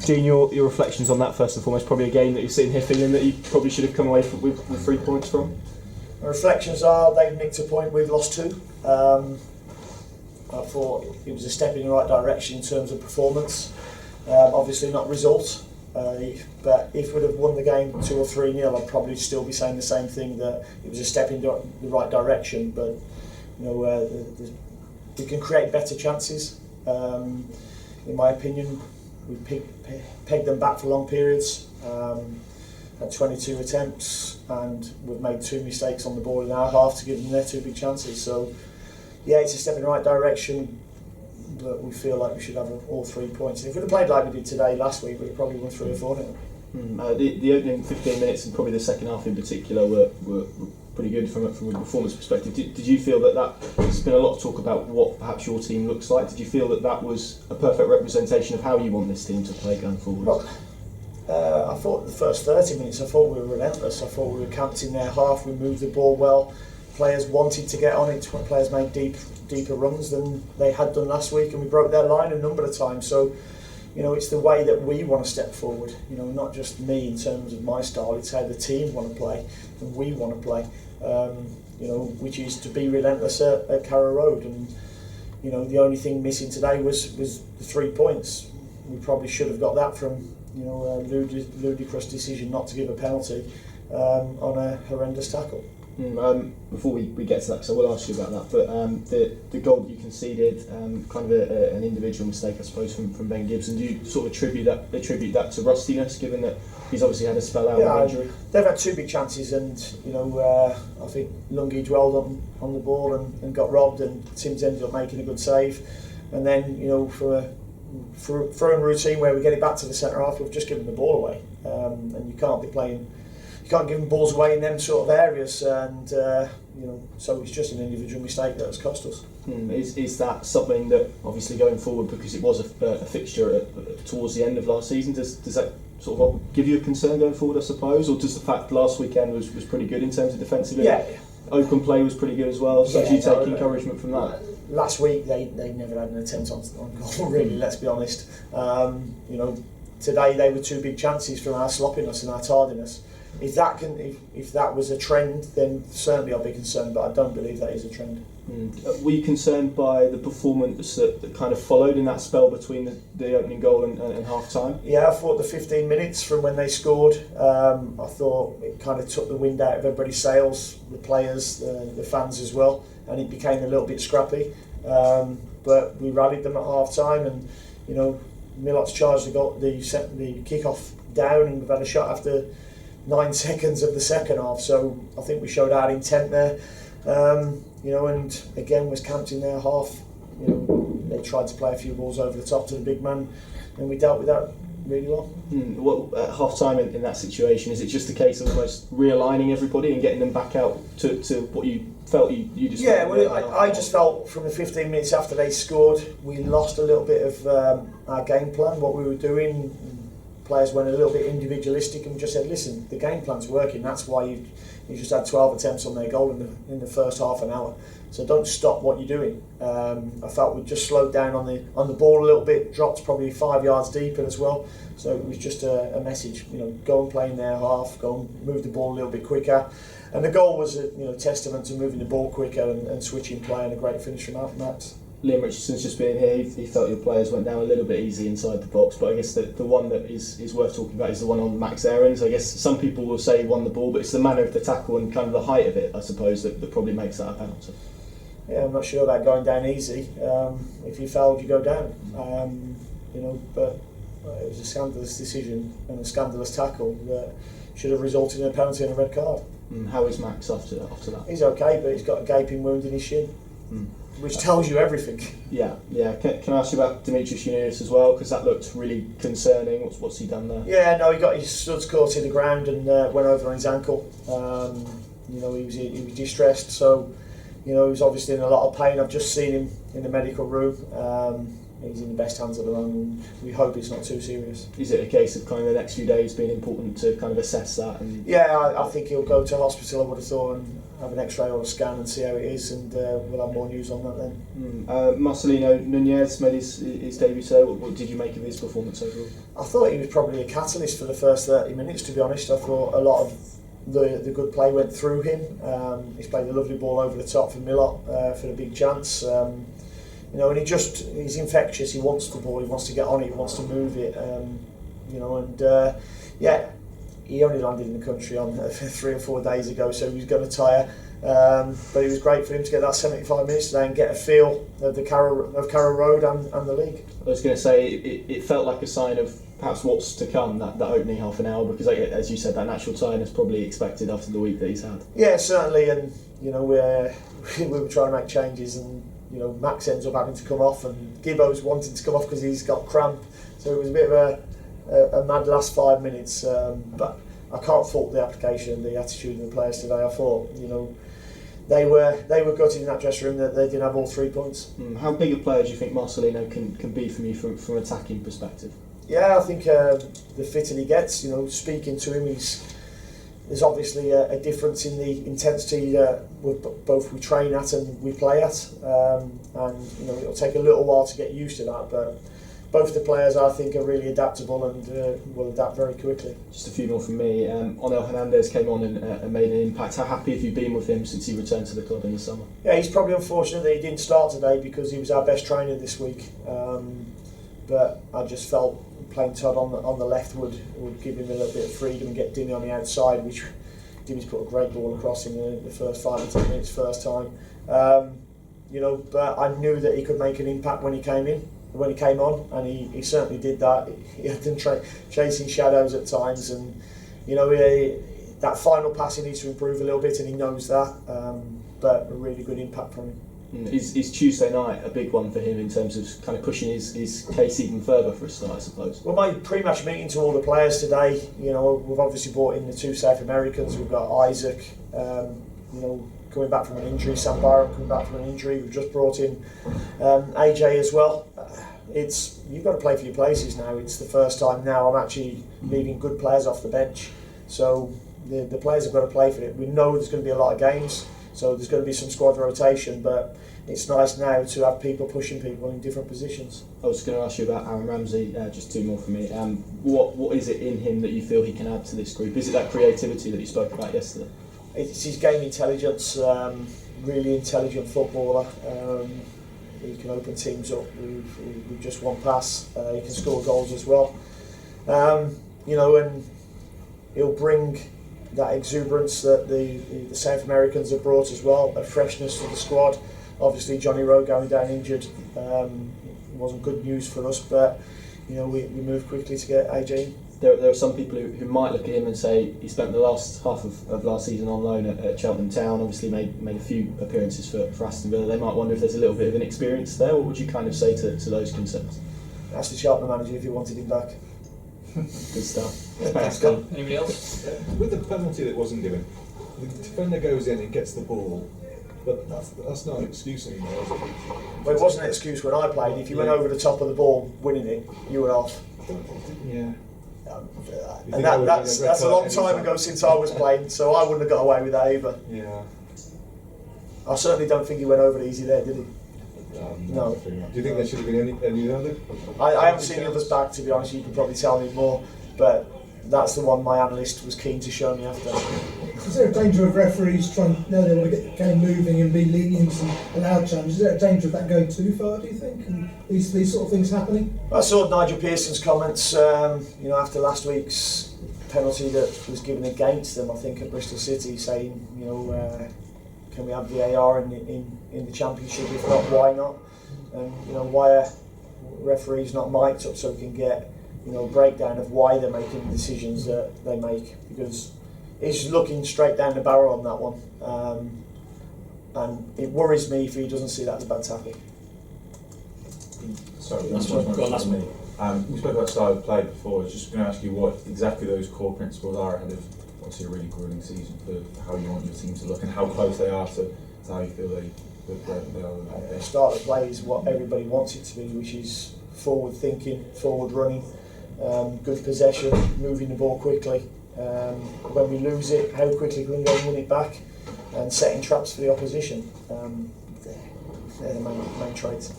Gene, your reflections on that first and foremost, probably a game that you're sitting here feeling that you probably should have come away with 3 points from? My reflections are they've nicked a point, we've lost 2. I thought it was a step in the right direction in terms of performance. Obviously not result, but if we'd have won the game 2 or 3-0, I'd probably still be saying the same thing, that it was a step in the right direction. But we can create better chances. In my opinion, we pegged them back for long periods. Had 22 attempts, and we've made 2 mistakes on the ball in our half to give them their 2 big chances. So, yeah, it's a step in the right direction, but we feel like we should have all 3 points. And if we'd have played like we did today last week, we'd have probably won 3 or 4 now. The opening 15 minutes and probably the second half in particular were pretty good from a performance perspective. Did you feel that there's been a lot of talk about what perhaps your team looks like? Did you feel that was a perfect representation of how you want this team to play going forward? Well, I thought the first 30 minutes, I thought we were relentless. I thought we were camped in their half, we moved the ball well, players wanted to get on it, players made deeper runs than they had done last week, and we broke their line a number of times. So, it's the way that we want to step forward, not just me in terms of my style, it's how the team want to play and we want to play, which is to be relentless at Carrow Road. And, the only thing missing today was the 3 points. We probably should have got that from, a ludicrous decision not to give a penalty on a horrendous tackle. Before we get to that, because I will ask you about that, but the goal that you conceded, kind of an individual mistake, I suppose, from Ben Gibson. Do you sort of attribute that to rustiness, given that he's obviously had a spell out of injury? They've had 2 big chances, and I think Lungi dwelled on the ball and got robbed, and Tim's ended up making a good save. And then, for a throwing routine where we get it back to the centre half, we've just given the ball away, and you can't be playing. You can't give them balls away in them sort of areas, and so it's just an individual mistake that has cost us. Is that something that, obviously going forward, because it was a fixture towards the end of last season, does that sort of give you a concern going forward, I suppose, or does the fact last weekend was pretty good in terms of defensively? Yeah. Open play was pretty good as well, so do you take encouragement from that? Last week they never had an attempt on goal, really, let's be honest. Today they were 2 big chances from our sloppiness and our tardiness. If that was a trend, then certainly I'll be concerned, but I don't believe that is a trend. Were you concerned by the performance that kind of followed in that spell between the opening goal and half time? Yeah, I thought the 15 minutes from when they scored, I thought it kind of took the wind out of everybody's sails, the players, the fans as well, and it became a little bit scrappy. But we rallied them at half time, and Milot's charged the kick-off down, and we've had a shot after 9 seconds of the second half, so I think we showed our intent there, and again was camped in their half. They tried to play a few balls over the top to the big man, and we dealt with that really well. Well, at half time in that situation, is it just a case of almost realigning everybody and getting them back out to what you felt you just... Yeah, well, I just felt from the 15 minutes after they scored, we lost a little bit of our game plan, what we were doing. Players went a little bit individualistic, and we just said, listen, the game plan's working, that's why you just had 12 attempts on their goal in the first half an hour, so don't stop what you're doing. I felt we just slowed down on the ball a little bit, dropped probably 5 yards deeper as well, so it was just a message, go and play in their half, go and move the ball a little bit quicker, and the goal was a testament to moving the ball quicker and switching play, and a great finish from Max. Liam Richardson's just been here, he felt your players went down a little bit easy inside the box, but I guess the one that is worth talking about is the one on Max Aarons. I guess some people will say he won the ball, but it's the manner of the tackle and kind of the height of it, I suppose, that probably makes that a penalty. Yeah, I'm not sure about going down easy. If you fouled, you go down. But it was a scandalous decision and a scandalous tackle that should have resulted in a penalty and a red card. How is Max after that? He's okay, but he's got a gaping wound in his shin. Which tells you everything. Yeah. Can I ask you about Dimitris Yunus as well, because that looked really concerning. What's he done there? Yeah, no, he got his studs caught in the ground and went over on his ankle. He was distressed, so he was obviously in a lot of pain. I've just seen him in the medical room. he's in the best hands at the moment. We hope it's not too serious. Is it a case of kind of the next few days being important to kind of assess that? And Yeah, I think he'll go to hospital, I would have thought, and have an X-ray or a scan and see how it is, and we'll have more news on that then. Marcelino Nunez made his debut today. What did you make of his performance overall? I thought he was probably a catalyst for the first 30 minutes, to be honest. I thought a lot of the good play went through him. He's played a lovely ball over the top for Millot for the big chance. You know, and he's infectious. He wants the ball, he wants to get on it, he wants to move it. You know, and yeah, he only landed in the country on 3 or 4 days ago, so he was going to tire. But it was great for him to get that 75 minutes today and get a feel of the Carrow Road and the league. I was going to say it felt like a sign of perhaps what's to come, that opening half an hour, because as you said, that natural tiredness probably expected after the week that he's had. Yeah, certainly, and you know we were trying to make changes, and you know Max ends up having to come off, and Gibbo's wanting to come off because he's got cramp. So it was a bit of a mad last 5 minutes, but I can't fault the application and the attitude of the players today. I thought, you know, they were gutted in that dressing room that they didn't have all 3 points. How big a player do you think Marcelino can be from you from an attacking perspective? Yeah, I think the fitter he gets, you know, speaking to him, there's obviously a difference in the intensity both we train at and we play at, and you know it'll take a little while to get used to that, but both the players I think are really adaptable and will adapt very quickly. Just a few more from me. Onel Hernandez came on and made an impact. How happy have you been with him since he returned to the club in the summer? Yeah, he's probably unfortunate that he didn't start today because he was our best trainer this week, but I just felt playing Todd on the left would give him a little bit of freedom and get Dimmy on the outside, which Dimmy's put a great ball across in the first 5 or 10 minutes first time. You know, but I knew that he could make an impact when he came on, and he certainly did that. He had them chasing shadows at times, and you know that final pass he needs to improve a little bit, and he knows that. But a really good impact from him. Is Tuesday night a big one for him in terms of kind of pushing his case even further for a start, I suppose? Well, my pre-match meeting to all the players today, you know, we've obviously brought in the 2 South Americans. We've got Isaac, you know, coming back from an injury, Sam Byron coming back from an injury. We've just brought in AJ as well. You've got to play for your places now. It's the first time now I'm actually leaving good players off the bench. So the players have got to play for it. We know there's going to be a lot of games, so there's going to be some squad rotation, but it's nice now to have people pushing people in different positions. I was going to ask you about Aaron Ramsey, just 2 more for me. What is it in him that you feel he can add to this group? Is it that creativity that you spoke about yesterday? It's his game intelligence, really intelligent footballer. He can open teams up with just one pass. He can score goals as well. You know, and he'll bring that exuberance that the South Americans have brought as well, a freshness to the squad. Obviously, Johnny Rowe going down injured wasn't good news for us, but you know we moved quickly to get AJ in. There are some people who might look at him and say he spent the last half of last season on loan at Cheltenham Town, obviously made a few appearances for Aston Villa. They might wonder if there's a little bit of inexperience there. What would you kind of say to those concerns? Ask the Cheltenham manager if he wanted him back. Good stuff. Thanks, Scott. Anybody else? With the penalty that wasn't given, the defender goes in and gets the ball, but that's not an excuse anymore, is it? Well, it wasn't an excuse when I played. If you went over the top of the ball winning it, you were off. Yeah. And that's a long time ago since I was playing, so I wouldn't have got away with that either. Yeah. I certainly don't think he went over it easy there, did he? No. Do you think there should have been any other? I haven't seen the others back, to be honest. You could probably tell me more, but that's the one my analyst was keen to show me after. Is there a danger of referees trying, now they want to get the game moving and be lenient and allow challenges? Is there a danger of that going too far, do you think, and these sort of things happening? I saw Nigel Pearson's comments, you know, after last week's penalty that was given against them, I think, at Bristol City, saying, you know, can we have VAR in the Championship? If not, why not? And you know, why are referees not mic'd up so we can get, you know, a breakdown of why they're making the decisions that they make? Because he's looking straight down the barrel on that one, and it worries me if he doesn't see that as a bad tackle. Sorry, Last one. We spoke about style of play before. I was just going to ask you what exactly those core principles are ahead of obviously a really grueling season for how you want your team to look and how close they are to how you feel The start of the play is what everybody wants it to be, which is forward thinking, forward running, good possession, moving the ball quickly. When we lose it, how quickly can we go and win it back, and setting traps for the opposition. They're the main traits.